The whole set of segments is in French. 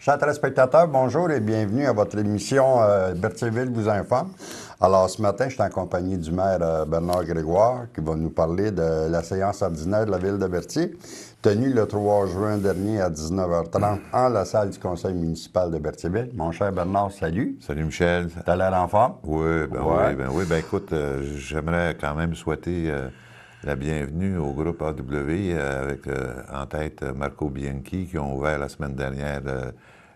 Chers téléspectateurs, bonjour et bienvenue à votre émission Berthierville vous informe. Alors, ce matin, je suis en compagnie du maire Bernard Grégoire qui va nous parler de la séance ordinaire de la ville de Berthier, tenue le 3 juin dernier à 19h30 en la salle du conseil municipal de Berthierville. Mon cher Bernard, salut. Salut Michel. T'as l'air en forme? Oui, Ouais. oui. Ben écoute, j'aimerais quand même souhaiter la bienvenue au groupe AW avec en tête Marco Bianchi qui ont ouvert la semaine dernière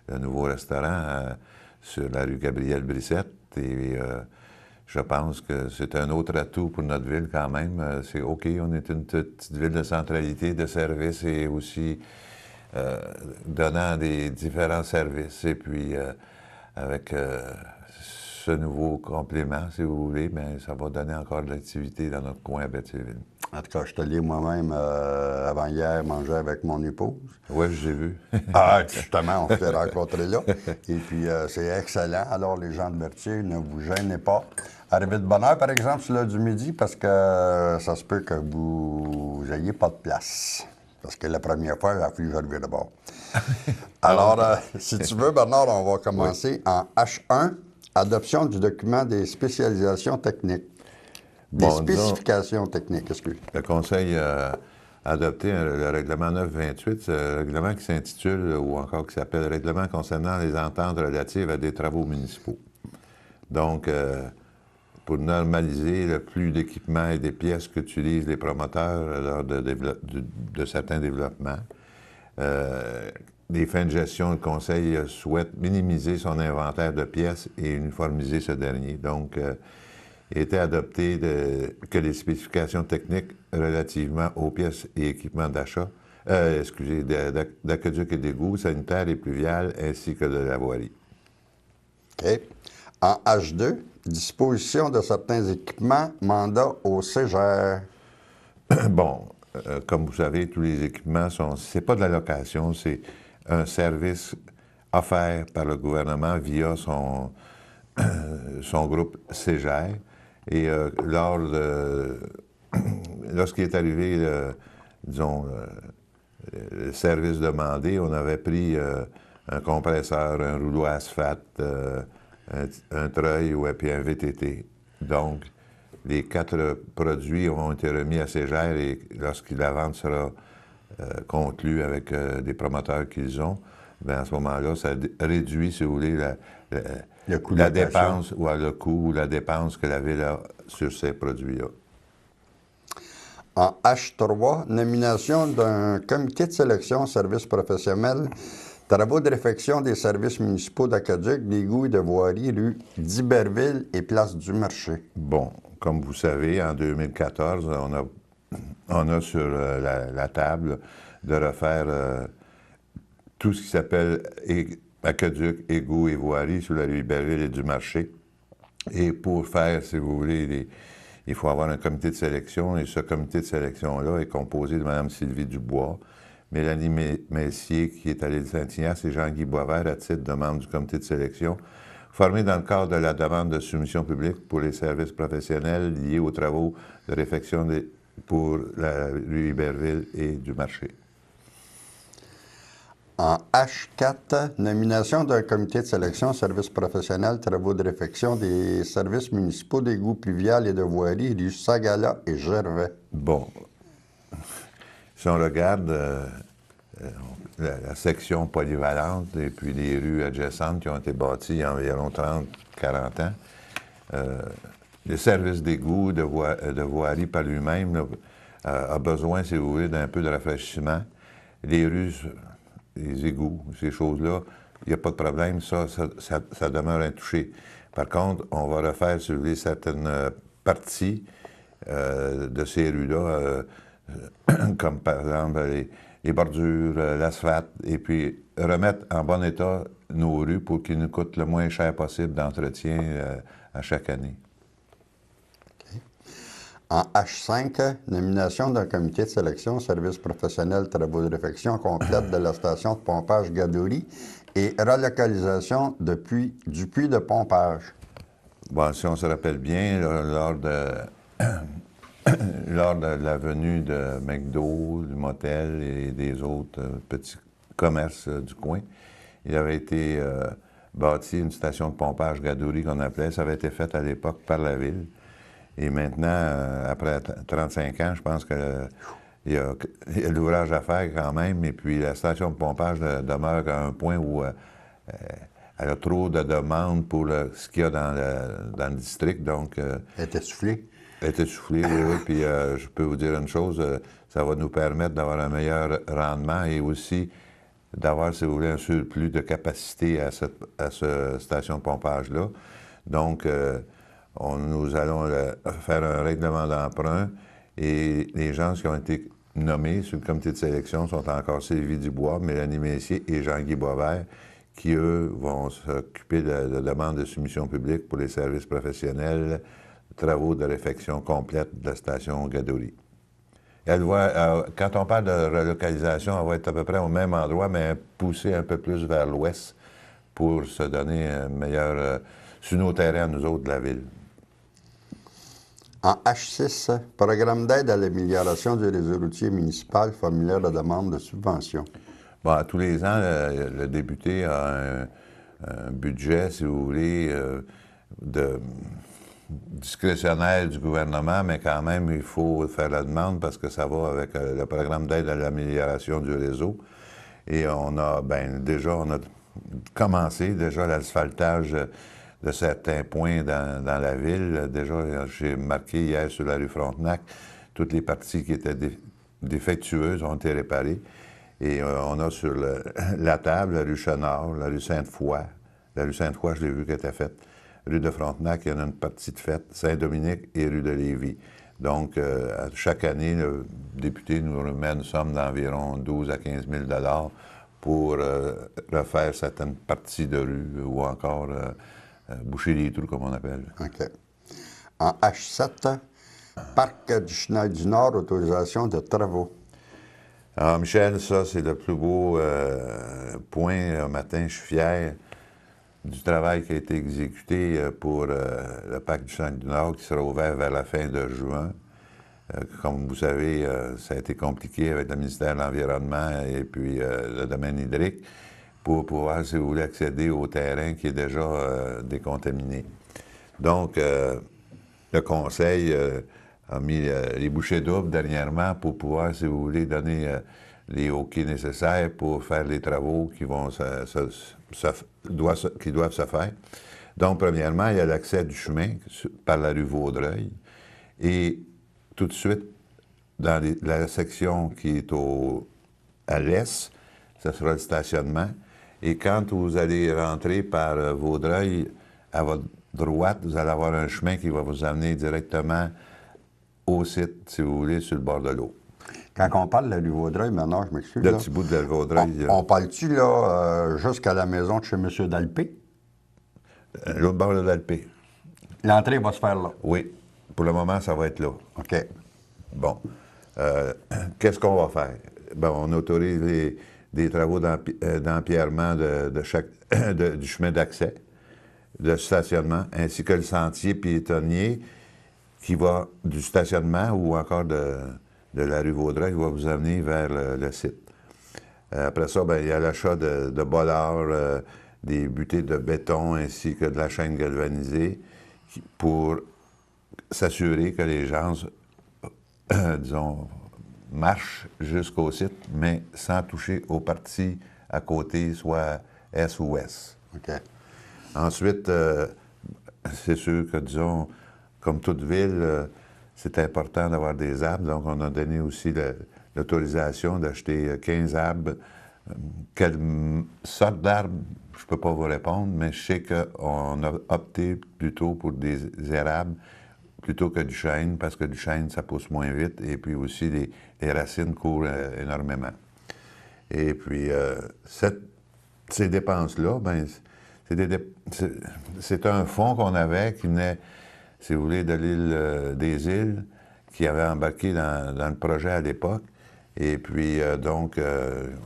le nouveau restaurant sur la rue Gabriel-Brissette. Et je pense que c'est un autre atout pour notre ville quand même. C'est OK, on est une petite ville de centralité, de services et aussi donnant des différents services. Et puis avec ce nouveau complément, si vous voulez, bien, ça va donner encore de l'activité dans notre coin à Berthierville. En tout cas, je te l'ai moi-même avant-hier manger avec mon épouse. Oui, j'ai vu. Ah, justement, on s'est rencontrés là. Et puis, c'est excellent. Alors, les gens de Berthier, ne vous gênez pas. Arrivez de bonne heure, par exemple, sur l'heure du midi, parce que ça se peut que vous n'ayez pas de place. Parce que la première fois, il a fallu que je revienne de bord. Alors, si tu veux, Bernard, on va commencer en H1, adoption du document des spécialisations techniques. Des spécifications techniques, excuse. Le Conseil a adopté le règlement 928, c'est un règlement qui s'intitule, ou encore qui s'appelle « Règlement concernant les ententes relatives à des travaux municipaux ». Donc, pour normaliser le flux d'équipements et des pièces qu'utilisent les promoteurs lors de certains développements. Les fins de gestion, le Conseil souhaite minimiser son inventaire de pièces et uniformiser ce dernier. Donc, il a été adopté que les spécifications techniques relativement aux pièces et équipements d'achat, d'aqueduc et d'égouts sanitaires et pluviales, ainsi que de la voirie. OK. En H2, disposition de certains équipements, mandat au CEGER. Bon, comme vous savez, tous les équipements c'est pas de la location, c'est un service offert par le gouvernement via son groupe CEGER. Et lorsqu'il est arrivé, le service demandé, on avait pris un compresseur, un rouleau asphalte, un treuil puis un VTT. Donc, les 4 produits ont été remis à CEGER et lorsque la vente sera conclue avec des promoteurs qu'ils ont, bien, à ce moment-là, ça réduit, si vous voulez, la dépense ou le coût ou la dépense que la ville a sur ces produits-là. En H3, nomination d'un comité de sélection services professionnels, travaux de réfection des services municipaux d'aqueduc, d'égouts et de voirie, rue d'Iberville et place du Marché. Bon, comme vous savez, en 2014, on a sur la table de refaire tout ce qui s'appelle aqueduc, égouts et voirie sur la rue Iberville et du Marché. Et pour faire, si vous voulez, il faut avoir un comité de sélection, et ce comité de sélection-là est composé de Mme Sylvie Dubois, Mélanie Messier, qui est à l'île Saint-Ignace, et Jean-Guy Boisvert, à titre de membre du comité de sélection, formé dans le cadre de la demande de soumission publique pour les services professionnels liés aux travaux de réfection pour la rue Iberville et du Marché. En H4, nomination d'un comité de sélection services professionnels, travaux de réfection des services municipaux d'égouts pluviales et de voirie, rue Sagala et Gervais. Bon, si on regarde la section polyvalente et puis les rues adjacentes qui ont été bâties il y a environ 30-40 ans, le service d'égout, de voirie par lui-même là, a besoin, si vous voulez, d'un peu de rafraîchissement. Les rues, les égouts, ces choses-là, il n'y a pas de problème, ça demeure intouché. Par contre, on va refaire, si vous voulez, certaines parties de ces rues-là, comme par exemple les bordures, l'asphalte, et puis remettre en bon état nos rues pour qu'ils nous coûtent le moins cher possible d'entretien à chaque année. Okay. En H5, nomination d'un comité de sélection, services professionnels, travaux de réfection complète de la station de pompage Gadouri et relocalisation du puits de pompage. Bon, si on se rappelle bien, lors de la venue de McDo, du motel et des autres petits commerces du coin, il avait été bâti une station de pompage Gadouri qu'on appelait. Ça avait été fait à l'époque par la ville. Et maintenant, après 35 ans, je pense il y a l'ouvrage à faire quand même. Et puis la station de pompage demeure à un point où elle a trop de demandes pour ce qu'il y a dans le district. Donc, Elle était soufflée. elle est essoufflée, oui, oui. Puis je peux vous dire une chose, ça va nous permettre d'avoir un meilleur rendement et aussi d'avoir, si vous voulez, un surplus de capacité à cette station de pompage-là. Donc, nous allons faire un règlement d'emprunt et les gens qui ont été nommés sur le comité de sélection sont encore Sylvie Dubois, Mélanie Messier et Jean-Guy Boisvert, qui, eux, vont s'occuper de la demande de soumission publique pour les services professionnels, travaux de réfection complète de la station Gadouri. Elle va, quand on parle de relocalisation, elle va être à peu près au même endroit, mais poussée un peu plus vers l'ouest pour se donner un meilleur sur nos terrains, nous autres, de la ville. En H6, programme d'aide à l'amélioration du réseau routier municipal, formulaire de demande de subvention. Bon, tous les ans, le député a un budget, si vous voulez, discrétionnaire du gouvernement, mais quand même, il faut faire la demande parce que ça va avec le programme d'aide à l'amélioration du réseau. Et on a, on a commencé déjà l'asphaltage de certains points dans la ville. Déjà, j'ai marqué hier sur la rue Frontenac, toutes les parties qui étaient défectueuses ont été réparées. Et on a sur la table la rue Chenard, la rue Sainte-Foy. La rue Sainte-Foy, je l'ai vu qu'elle était faite. Rue de Frontenac, il y en a une partie de faite. Saint-Dominique et rue de Lévis. Donc, chaque année, le député nous remet une somme d'environ 12 à 15 000 pour refaire certaines parties de rue ou encore boucher les trous, comme on appelle. OK. En H7, Parc du Chenal du Nord, autorisation de travaux. Alors, Michel, ça, c'est le plus beau point. Un matin, je suis fier du travail qui a été exécuté pour le Parc du Chenal du Nord, qui sera ouvert vers la fin de juin. Comme vous savez, ça a été compliqué avec le ministère de l'Environnement et puis le domaine hydrique pour pouvoir, si vous voulez, accéder au terrain qui est déjà décontaminé. Donc, le Conseil a mis les bouchées doubles dernièrement pour pouvoir, si vous voulez, donner les OK nécessaires pour faire les travaux qui doivent se faire. Donc, premièrement, il y a l'accès du chemin par la rue Vaudreuil. Et tout de suite, dans la section qui est à l'est, ce sera le stationnement. Et quand vous allez rentrer par Vaudreuil, à votre droite, vous allez avoir un chemin qui va vous amener directement au site, si vous voulez, sur le bord de l'eau. Quand on parle de la rue Vaudreuil, maintenant, je m'excuse. Le petit bout de la Vaudreuil. On parle-tu, là, jusqu'à la maison de chez M. Dalpé? L'autre bord de l'Alpé. L'entrée va se faire là? Oui. Pour le moment, ça va être là. OK. Bon. Qu'est-ce qu'on va faire? Bon, on autorise des travaux d'empierrement du chemin d'accès, de stationnement, ainsi que le sentier piétonnier qui va du stationnement ou encore de la rue Vaudreuil qui va vous amener vers le site. Après ça, il y a l'achat de bollards, des butées de béton ainsi que de la chaîne galvanisée pour s'assurer que les gens, disons, marchent jusqu'au site, mais sans toucher aux parties à côté, soit est ou ouest. OK. Ensuite, c'est sûr que, disons, comme toute ville, c'est important d'avoir des arbres, donc on a donné aussi l'autorisation d'acheter 15 arbres. Quelle sorte d'arbres, je ne peux pas vous répondre, mais je sais qu'on a opté plutôt pour des érables plutôt que du chêne, parce que du chêne, ça pousse moins vite, et puis aussi les racines courent énormément. Et puis, ces dépenses-là, c'est un fonds qu'on avait qui venait, si vous voulez, de l'île des Îles, qui avait embarqué dans le projet à l'époque. Et puis, donc,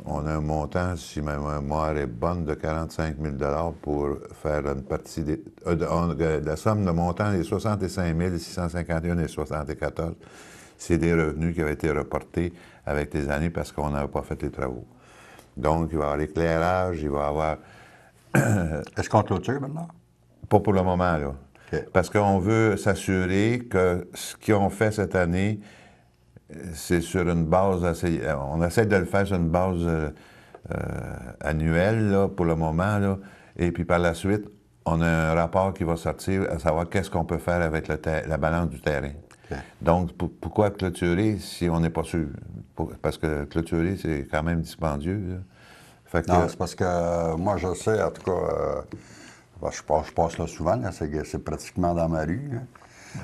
on a un montant, si ma mémoire est bonne, de 45 000 pour faire une partie la somme de montant est 65 651 et 74. C'est des revenus qui avaient été reportés avec les années parce qu'on n'avait pas fait les travaux. Donc, il va y avoir l'éclairage, il va y avoir... Est-ce qu'on clôture maintenant? Pas pour le moment, là. OK. Parce qu'on veut s'assurer que ce qu'ils ont fait cette année, c'est sur une base assez... On essaie de le faire sur une base annuelle, là, pour le moment, là. Et puis par la suite, on a un rapport qui va sortir à savoir qu'est-ce qu'on peut faire avec la balance du terrain. OK. Donc, pourquoi clôturer si on n'est pas sûr? Parce que clôturer, c'est quand même dispendieux, là. Fait que, Non, c'est parce que moi, je sais, en tout cas, ben, je passe là souvent, là, c'est pratiquement dans ma rue.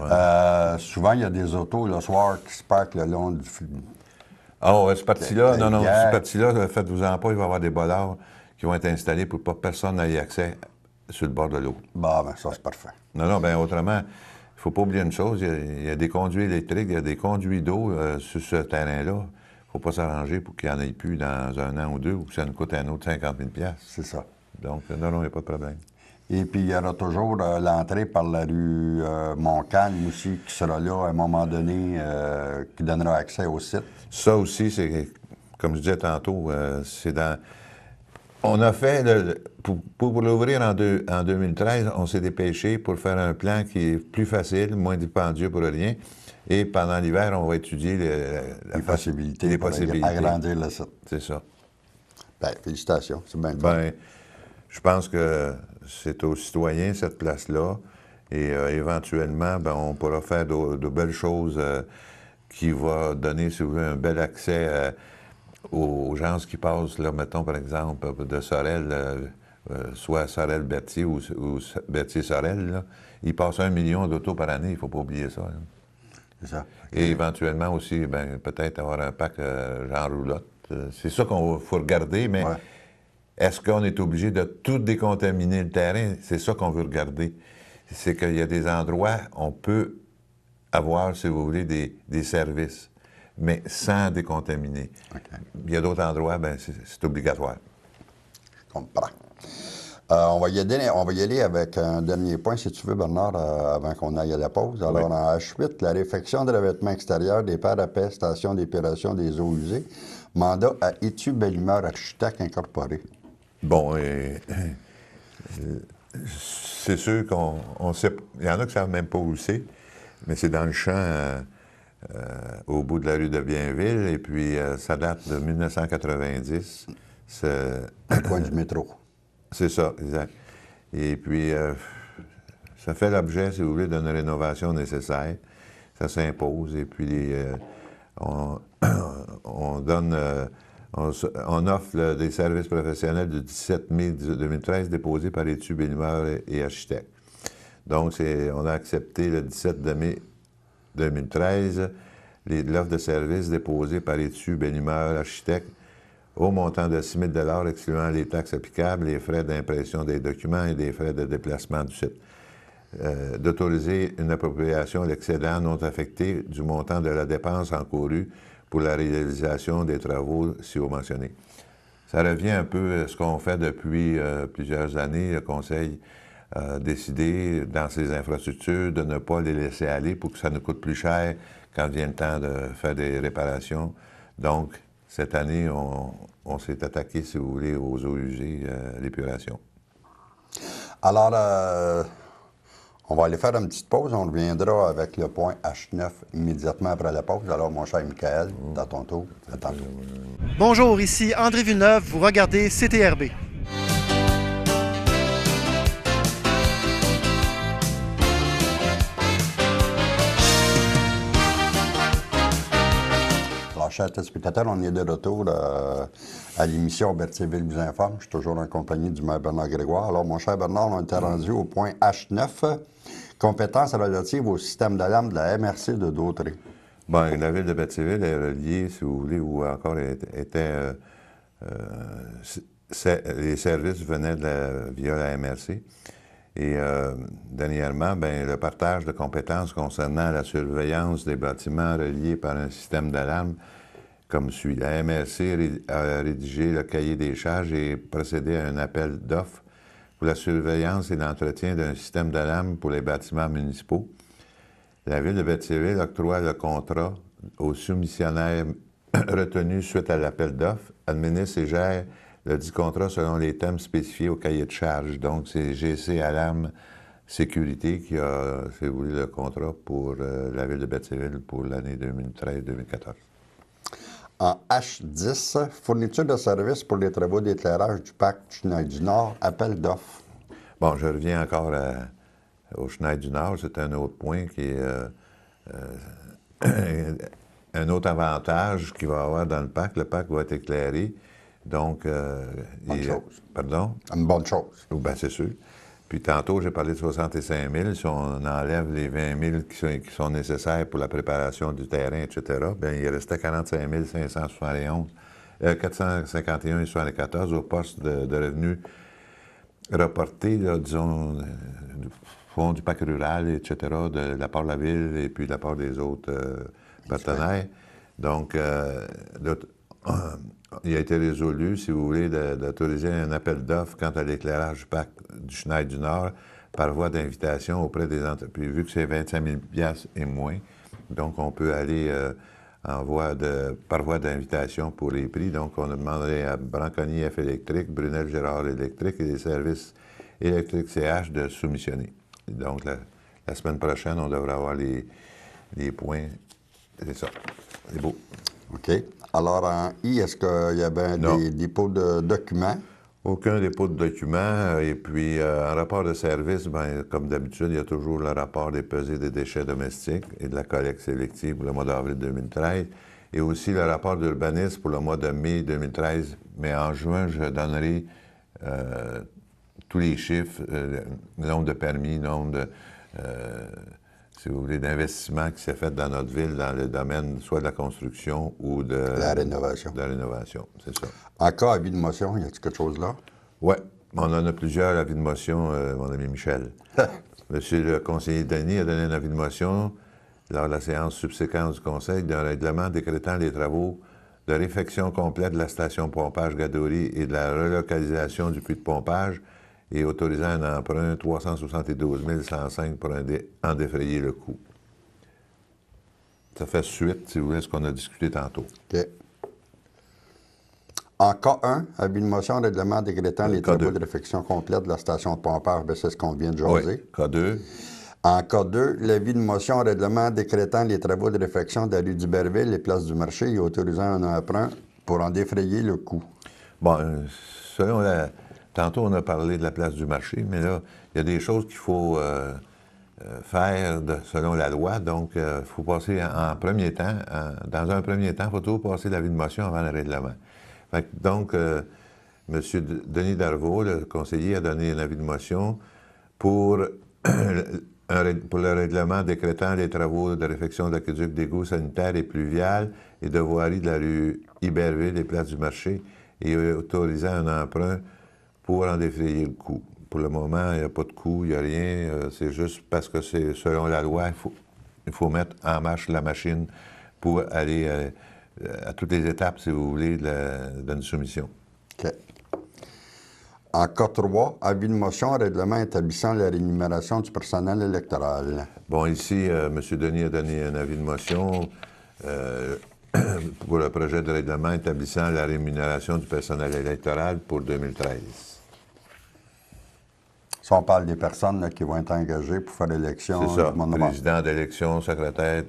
Hein. Souvent, il y a des autos le soir qui se parquent le long du... ah ouais, ce parti-là, non, hier. ce parti-là, faites-vous-en pas, il va y avoir des bollards qui vont être installés pour pas que personne n'ait accès sur le bord de l'eau. Bah, ben ça, c'est parfait. Non, bien autrement, il faut pas oublier une chose, il y a des conduits électriques, il y a des conduits d'eau sur ce terrain-là. Il ne faut pas s'arranger pour qu'il n'y en ait plus dans un an ou deux ou que ça nous coûte un autre 50 000 $. C'est ça. Donc, non, il n'y a pas de problème. Et puis, il y aura toujours l'entrée par la rue Montcalm aussi, qui sera là à un moment donné, qui donnera accès au site. Ça aussi, c'est, comme je disais tantôt, c'est dans... On a fait, pour l'ouvrir en 2013, on s'est dépêché pour faire un plan qui est plus facile, moins dispendieux pour rien. Et pendant l'hiver, on va étudier Les possibilités les pour possibilités. agrandir le site. C'est ça. Bien, félicitations, c'est bien Bien, je pense que c'est aux citoyens, cette place-là. Et éventuellement, ben, on pourra faire de belles choses qui vont donner, si vous voulez, un bel accès aux gens qui passent, là, mettons, par exemple, de Sorel, soit Sorel-Berthier ou Berthier-Sorel, là. Ils passent 1 million d'autos par année, il ne faut pas oublier ça. Là. C'est ça. Et éventuellement aussi, ben, peut-être avoir un pack genre roulotte. C'est ça qu'il faut regarder, mais Ouais. est-ce qu'on est obligé de tout décontaminer le terrain? C'est ça qu'on veut regarder. C'est qu'il y a des endroits, on peut avoir, si vous voulez, des services, mais sans décontaminer. OK. Il y a d'autres endroits, ben, c'est obligatoire. Je comprends. On va y aller avec un dernier point, si tu veux, Bernard, avant qu'on aille à la pause. Alors, Oui. en H8, la réfection de revêtement extérieur des parapets, station d'épuration des eaux usées, mandat à Étu Bellimeur Architecte Incorporé. Bon, c'est sûr qu'on sait... Il y en a qui ne savent même pas où c'est, mais c'est dans le champ au bout de la rue de Bienville, et puis ça date de 1990. Au coin du métro. C'est ça, exact. Et puis, ça fait l'objet, si vous voulez, d'une rénovation nécessaire. Ça s'impose. Et puis, on donne... on offre des services professionnels du 17 mai 2013 déposés par Étu Bellimeur et Architectes. Donc, on a accepté le 17 mai 2013 l'offre de services déposée par Étu Bellimeur Architectes au montant de 6 000 $ excluant les taxes applicables, les frais d'impression des documents et des frais de déplacement du site. D'autoriser une appropriation à l'excédent non affecté du montant de la dépense encourue pour la réalisation des travaux ci-haut mentionnés. Ça revient un peu à ce qu'on fait depuis plusieurs années. Le Conseil a décidé, dans ses infrastructures, de ne pas les laisser aller pour que ça nous coûte plus cher quand vient le temps de faire des réparations. Donc, cette année, on s'est attaqué, si vous voulez, aux eaux usées, l'épuration. Alors, on va aller faire une petite pause. On reviendra avec le point H9 immédiatement après la pause. Alors, mon cher Michael, dans ton tour, à tantôt. Bonjour, ici André Villeneuve, vous regardez CTRB. Alors, chers téléspectateurs, on est de retour à l'émission Berthierville vous informe. Je suis toujours en compagnie du maire Bernard Grégoire. Alors, mon cher Bernard, on était rendu au point H9, compétences relatives au système d'alarme de la MRC de Dautré. Bien, la ville de Berthierville est reliée, si vous voulez, ou encore était... les services venaient via la MRC. Et dernièrement, bien, le partage de compétences concernant la surveillance des bâtiments reliés par un système d'alarme comme suit. La MRC a rédigé le cahier des charges et procédé à un appel d'offres pour la surveillance et l'entretien d'un système d'alarme pour les bâtiments municipaux. La ville de Berthierville octroie le contrat au soumissionnaire retenu suite à l'appel d'offres, administre et gère le dit contrat selon les thèmes spécifiés au cahier de charge. Donc, c'est GC Alarme Sécurité qui a, si vous voulez, le contrat pour la ville de Bethséville pour l'année 2013-2014. En H10, fourniture de services pour les travaux d'éclairage du parc Chenal du Nord, appel d'offres. Bon, je reviens encore au Chenal du Nord. C'est un autre point qui est un autre avantage qu'il va y avoir dans le parc. Le parc va être éclairé. Donc, Bonne chose. Pardon? Une bonne chose. Bien, c'est sûr. Puis tantôt, j'ai parlé de 65 000. Si on enlève les 20 000 qui sont nécessaires pour la préparation du terrain, etc., bien, il restait 45 571, 451 et 74 au poste de revenus reportés, là, disons, du fonds du parc rural, etc., de la part de la ville et puis de la part des autres partenaires. Donc, il a été résolu, si vous voulez, d'autoriser un appel d'offres quant à l'éclairage du parc du Chenal du Nord par voie d'invitation auprès des entreprises. Vu que c'est 25 000 $ et moins, donc on peut aller par voie d'invitation pour les prix. Donc on a demandé à Branconi F Électrique, Brunel Gérard Électrique et les services électriques CH de soumissionner. Donc la semaine prochaine, on devrait avoir les points. C'est ça. C'est beau. OK. Alors, en I, est-ce qu'il y avait des dépôts de documents? Aucun dépôt de documents. Et puis, en rapport de service, bien, comme d'habitude, il y a toujours le rapport des pesées des déchets domestiques et de la collecte sélective pour le mois d'avril 2013. Et aussi le rapport d'urbanisme pour le mois de mai 2013. Mais en juin, je donnerai tous les chiffres, nombre de permis, nombre de... si vous voulez, d'investissement qui s'est fait dans notre ville, dans le domaine soit de la construction ou de la rénovation. De la rénovation, c'est ça. En cas avis de motion, y a-t-il quelque chose là? Oui, on en a plusieurs avis de motion, mon ami Michel. Monsieur le conseiller Denis a donné un avis de motion lors de la séance subséquente du Conseil d'un règlement décrétant les travaux de réfection complète de la station de pompage Gadouri et de la relocalisation du puits de pompage et autorisant un emprunt 372 105 pour en défrayer le coût. Ça fait suite, si vous voulez, à ce qu'on a discuté tantôt. OK. En K1, avis de motion, règlement décrétant les travaux de réfection complète de la station de pompage, bien, c'est ce qu'on vient de jaser. Oui, K2. En K2, l'avis de motion, règlement décrétant les travaux de réfection de la rue d'Iberville et place du marché et autorisant un emprunt pour en défrayer le coût. Bon, selon la... Tantôt, on a parlé de la place du marché, mais là, il y a des choses qu'il faut faire selon la loi. Donc, il faut passer en premier temps, dans un premier temps, il faut toujours passer l'avis de motion avant le règlement. Donc, M. Denis Darvaux, le conseiller, a donné un avis de motion pour le règlement décrétant les travaux de réfection d'aqueduc, d'égouts sanitaires et pluviales et de voirie de la rue Iberville et place du marché et autorisant un emprunt pour en défrayer le coût. Pour le moment, il n'y a pas de coût, il n'y a rien. C'est juste parce que c'est selon la loi, il faut mettre en marche la machine pour aller à toutes les étapes, si vous voulez, d'une soumission. OK. En cas 3, avis de motion, règlement établissant la rémunération du personnel électoral. Bon, ici, M. Denis a donné un avis de motion pour le projet de règlement établissant la rémunération du personnel électoral pour 2013. Si on parle des personnes là, qui vont être engagées pour faire l'élection. C'est ça, président d'élection, secrétaire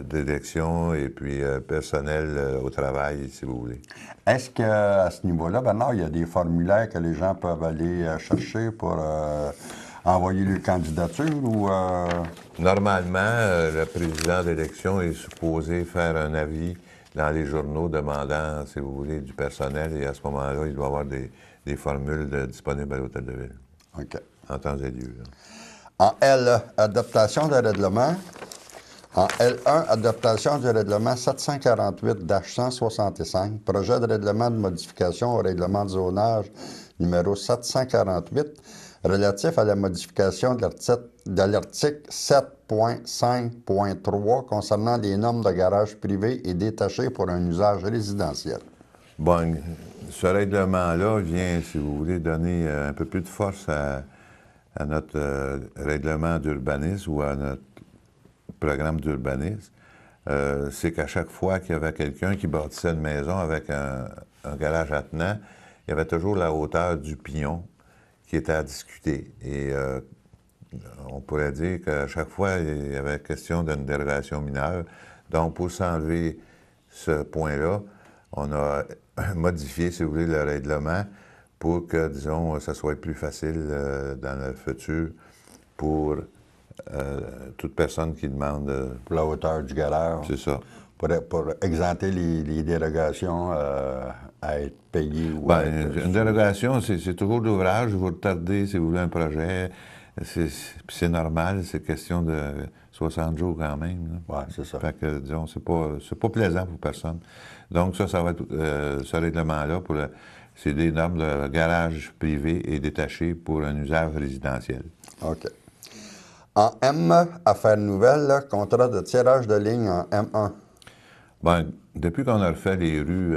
d'élection et puis personnel au travail, si vous voulez. Est-ce qu'à ce niveau-là, Bernard, il y a des formulaires que les gens peuvent aller chercher pour envoyer leur candidature ou... Normalement, le président d'élection est supposé faire un avis dans les journaux demandant, si vous voulez, du personnel et à ce moment-là, il doit y avoir des formules disponibles à l'Hôtel de Ville. OK. En temps et lieu. Là. En L, adaptation de règlement. En L1, adaptation du règlement 748-165, projet de règlement de modification au règlement de zonage numéro 748, relatif à la modification de l'article 7.5.3 concernant les normes de garage privé et détaché pour un usage résidentiel. Bon, ce règlement-là vient, si vous voulez, donner un peu plus de force à notre règlement d'urbanisme ou à notre programme d'urbanisme. c'est qu'à chaque fois qu'il y avait quelqu'un qui bâtissait une maison avec un garage attenant, il y avait toujours la hauteur du pignon qui était à discuter. Et on pourrait dire qu'à chaque fois, il y avait question d'une dérogation mineure. Donc, pour s'enlever ce point-là, on a modifié, si vous voulez, le règlement pour que, disons, ça soit plus facile dans le futur pour toute personne qui demande... Pour la hauteur du garage. C'est ça. Pour exempter les dérogations à être payées. Ou Une dérogation, c'est toujours d'ouvrage. Vous retardez, si vous voulez, un projet. C'est normal, c'est question de 60 jours quand même. Oui, c'est ça. Fait que, disons, c'est pas plaisant pour personne. Donc, ça va être ce règlement-là, c'est des normes de garage privé et détaché pour un usage résidentiel. OK. En M, affaires nouvelles, là, contrat de tirage de ligne en M1. Bien, depuis qu'on a refait les rues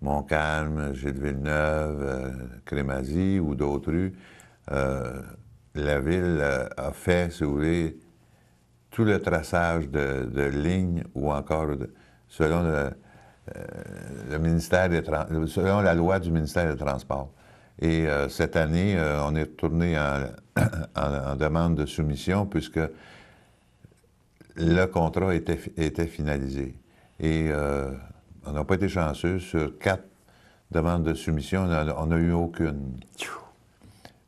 Montcalm, Gilles-Villeneuve, Crémazie ou d'autres rues, la Ville a fait, si vous voulez, tout le traçage de lignes ou encore selon le ministère selon la loi du ministère des Transports. Et cette année, on est retourné en demande de soumission puisque le contrat était finalisé. Et on n'a pas été chanceux. Sur 4 demandes de soumission, on n'a eu aucune.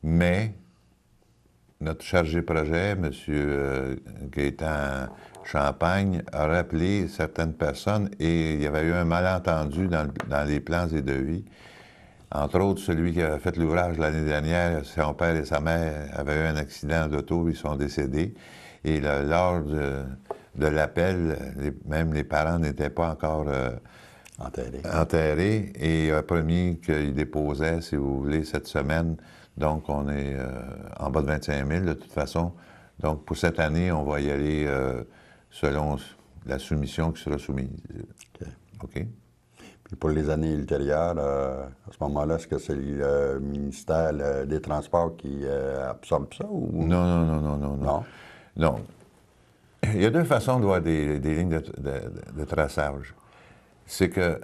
Mais notre chargé projet, M. Gaétan Champagne, a rappelé certaines personnes et il y avait eu un malentendu dans les plans et devis. Entre autres, celui qui avait fait l'ouvrage l'année dernière, son père et sa mère avaient eu un accident d'auto, ils sont décédés. Et lors de l'appel, même les parents n'étaient pas encore enterrés. Et il a promis qu'il déposait, si vous voulez, cette semaine. Donc, on est en bas de 25 000 de toute façon. Donc, pour cette année, on va y aller selon la soumission qui sera soumise. OK? Puis pour les années ultérieures, à ce moment-là, est-ce que c'est le ministère des Transports qui absorbe ça? Ou... Non. Non. Il y a 2 façons de voir des lignes de traçage. C'est que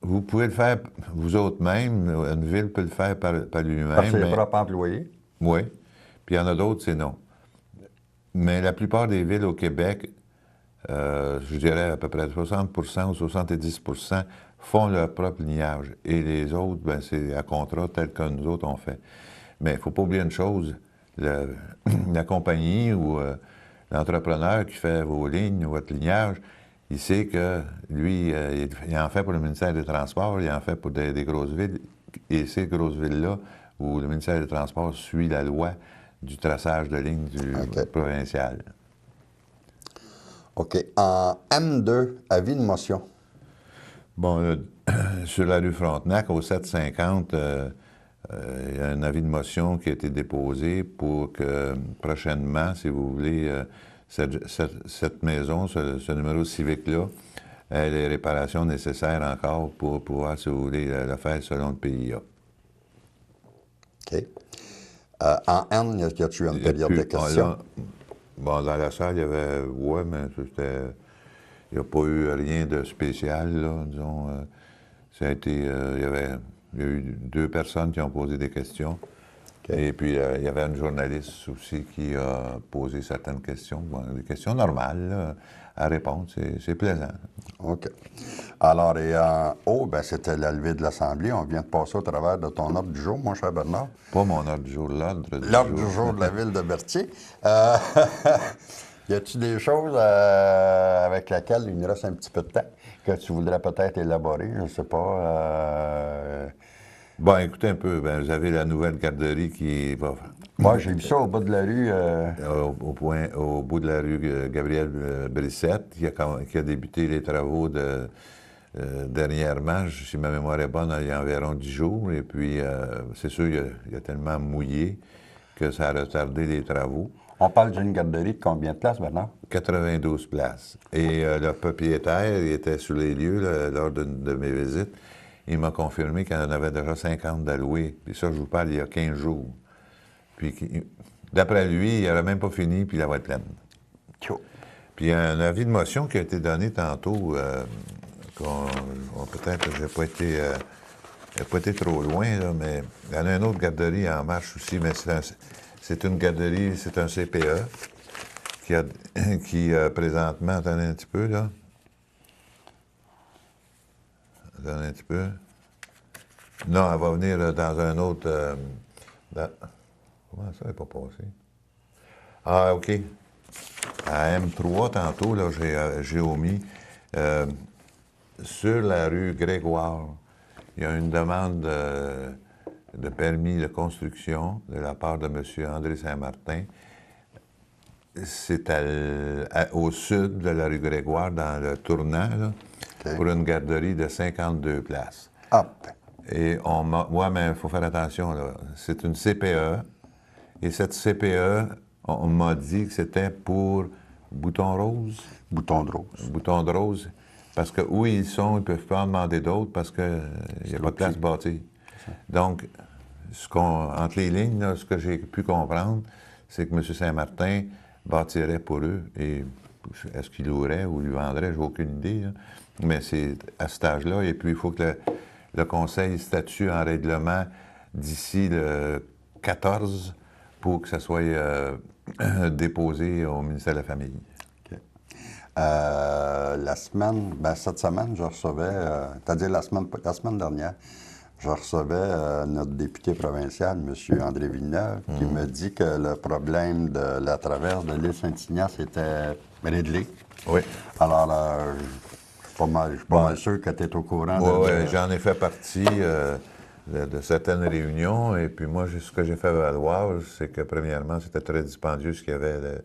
vous pouvez le faire vous autres même, une ville peut le faire par lui-même. Par ses propres employés? Oui. Puis il y en a d'autres, c'est non. Mais la plupart des villes au Québec, je dirais à peu près 60 ou 70 font leur propre lignage. Et les autres, ben, c'est à contrat tel que nous autres on fait. Mais il ne faut pas oublier une chose, la compagnie ou l'entrepreneur qui fait vos lignes, votre lignage, il sait que lui, il en fait pour le ministère des Transports, il en fait pour des grosses villes. Et ces grosses villes-là, où le ministère des Transports suit la loi du traçage de ligne provincial. OK. En M2, avis de motion. Bon, sur la rue Frontenac, au 750, il y a un avis de motion qui a été déposé pour que prochainement, si vous voulez, cette maison, ce numéro civique-là, ait les réparations nécessaires encore pour pouvoir, si vous voulez, le faire selon le PIA. OK. En N, y a-t-il une période de questions? Bon, dans la salle, il y avait... Oui, mais c'était... Il n'y a pas eu rien de spécial, là, disons. Ça a été... il y a eu 2 personnes qui ont posé des questions. Okay. Et puis, il y avait une journaliste aussi qui a posé certaines questions. Bon, des questions normales, là, à répondre. C'est plaisant. OK. Alors, et en haut, ben, c'était la levée de l'Assemblée. On vient de passer au travers de ton ordre du jour, mon cher Bernard. Pas mon ordre du jour, l'ordre du jour. L'ordre du jour de la ville de Berthier. Y a-t-il des choses avec lesquelles il nous reste un petit peu de temps que tu voudrais peut-être élaborer? Je ne sais pas. Bon, écoutez un peu. Ben, vous avez la nouvelle garderie qui va... Moi, j'ai vu ça au bout de la rue... Au bout de la rue Gabriel Brissette, qui a débuté les travaux dernièrement. Si ma mémoire est bonne, il y a environ 10 jours. Et puis, c'est sûr, il y a tellement mouillé que ça a retardé les travaux. On parle d'une garderie de combien de places, Bernard? 92 places. Et le propriétaire, il était sur les lieux là, lors de mes visites. Il m'a confirmé qu'il en avait déjà 50 d'alloués. Puis ça, je vous parle, il y a 15 jours. Puis, d'après lui, il n'aurait même pas fini, puis il va être pleine. Puis Puis il y a un avis de motion qui a été donné tantôt, peut-être que j'ai pas été trop loin, là, mais il y en a une autre garderie en marche aussi, mais c'est une garderie, c'est un CPE qui présentement, attendez un petit peu, là. Attendez un petit peu. Non, elle va venir dans un autre... Comment ça, elle n'est pas passé? Ah, OK. À M3, tantôt, là, j'ai omis. Sur la rue Grégoire, il y a une demande de permis de construction de la part de M. André Saint-Martin. C'est au sud de la rue Grégoire, dans le tournant, là, pour une garderie de 52 places. Ah, Et ouais, mais il faut faire attention, là. C'est une CPE. Et cette CPE, on m'a dit que c'était pour Bouton Rose. Bouton de rose. Bouton de Rose. Parce que où ils sont, ils ne peuvent pas en demander d'autres parce qu'il n'y a pas de place bâtie. Donc, entre les lignes, là, ce que j'ai pu comprendre, c'est que M. Saint-Martin bâtirait pour eux. Et est-ce qu'il louerait ou lui vendrait, j'ai aucune idée. Là. Mais c'est à cet âge-là. Et puis, il faut que le Conseil statue en règlement d'ici le 14 pour que ça soit déposé au ministère de la Famille. OK. Cette semaine, je recevais, c'est-à-dire la semaine dernière, je recevais notre député provincial, M. André Villeneuve, qui me dit que le problème de la traverse de l'île Saint-Ignace était réglé. Oui. Alors, je suis pas mal sûr que tu es au courant. Oui, j'en ai fait partie de certaines réunions. Et puis moi, ce que j'ai fait valoir, c'est que premièrement, c'était très dispendieux ce qu'il y avait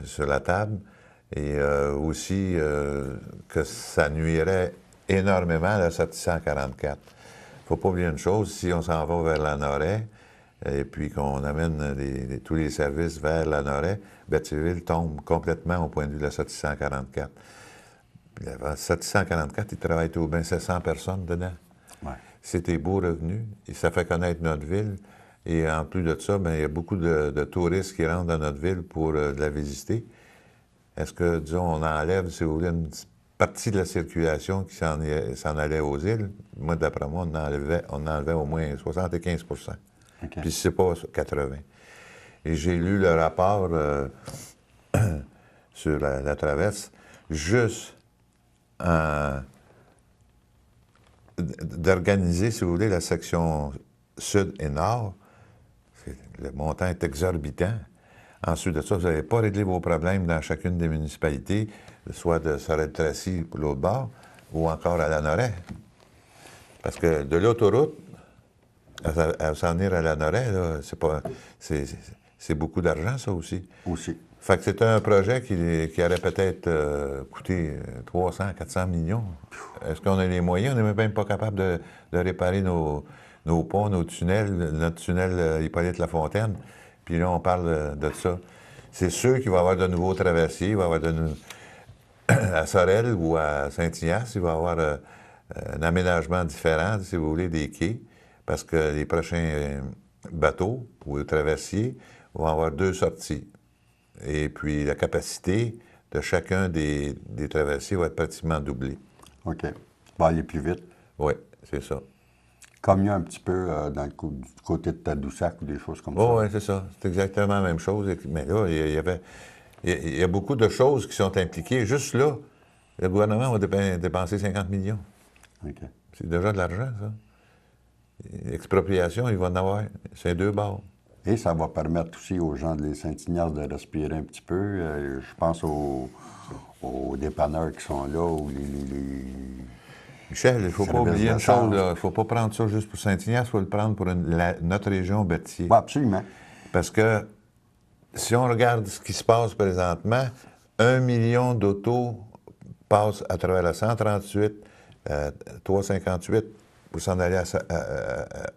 sur la table. Et aussi que ça nuirait énormément à la 744. Il ne faut pas oublier une chose, si on s'en va vers la Noret, et puis qu'on amène tous les services vers la Noret, Berthierville tombe complètement au point de vue de la 744. La 744, il travaille tout bien 700 personnes dedans. Ouais. C'est des beaux revenus, et ça fait connaître notre ville. Et en plus de ça, bien, il y a beaucoup de touristes qui rentrent dans notre ville pour la visiter. Est-ce que, disons, on enlève, si vous voulez, une partie de la circulation qui s'en allait aux îles? Moi, d'après moi, on enlevait au moins 75 Okay. Puis c'est pas 80. Et j'ai lu le rapport sur la traverse, juste d'organiser, si vous voulez, la section sud et nord. Le montant est exorbitant. Ensuite de ça, vous n'avez pas réglé vos problèmes dans chacune des municipalités, soit de Sorel-Tracy pour l'autre bord, ou encore à la Noret. Parce que de l'autoroute, à s'en venir à la Noret, là, c'est beaucoup d'argent, ça aussi. Aussi. Fait que c'est un projet qui aurait peut-être coûté 300, 400 millions. Est-ce qu'on a les moyens? On n'est même pas capable de réparer nos ponts, nos tunnels, notre tunnel Hippolyte-Lafontaine. Puis là, on parle de ça. C'est sûr qu'il va y avoir de nouveaux traversiers, il va y avoir à Sorel ou à Saint-Ignace, il va y avoir un aménagement différent, si vous voulez, des quais, parce que les prochains bateaux ou traversiers vont avoir 2 sorties. Et puis la capacité de chacun des traversiers va être pratiquement doublée. OK. Va aller plus vite. Oui, c'est ça. Comme il y a un petit peu du côté de Tadoussac ou des choses comme ça. Oui, c'est ça. C'est exactement la même chose. Mais là, il y a beaucoup de choses qui sont impliquées. Juste là, le gouvernement va dépenser 50 millions. OK. C'est déjà de l'argent, ça. L'expropriation, il va en avoir. C'est 2 bords. Et ça va permettre aussi aux gens de l'île Saint-Ignace de respirer un petit peu. Je pense aux dépanneurs qui sont là, ou les Michel, il ne faut pas oublier une chose. Il ne faut pas prendre ça juste pour Saint-Ignace, il faut le prendre pour notre région Berthier. Oui, absolument. Parce que si on regarde ce qui se passe présentement, 1 million d'autos passent à travers la 138, 358 pour s'en aller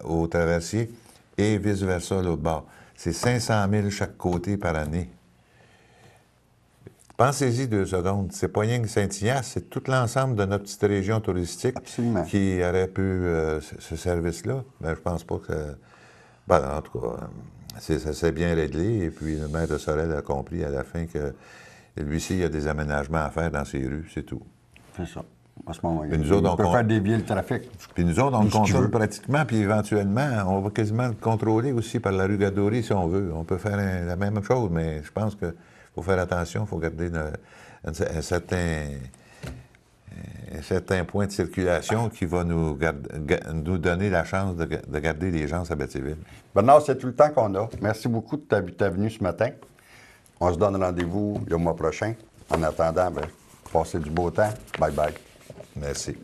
au traversier et vice-versa l'autre bord. C'est 500 000 chaque côté par année. Pensez-y 2 secondes. C'est pas rien que Saint-Ignace, c'est tout l'ensemble de notre petite région touristique Absolument. qui aurait pu ce service-là. Ben, je pense pas que... Ben, en tout cas, ça s'est bien réglé. Et puis le maire de Sorel a compris à la fin qu'il Et lui-ci, il y a des aménagements à faire dans ses rues, c'est tout. C'est ça. À ce moment-là, Puis nous il autres, peut on- faire dévier le trafic. Puis nous autres, on le Tout ce qu'il contrôle veut. pratiquement, puis éventuellement, on va quasiment le contrôler aussi par la rue Gadory si on veut. On peut faire la même chose, mais je pense qu'il faut faire attention, il faut garder un certain point de circulation qui va nous donner la chance de garder les gens à Batteville. Bernard, c'est tout le temps qu'on a. Merci beaucoup de ta venue ce matin. On se donne rendez-vous le mois prochain. En attendant, passez du beau temps. Bye bye. Merci.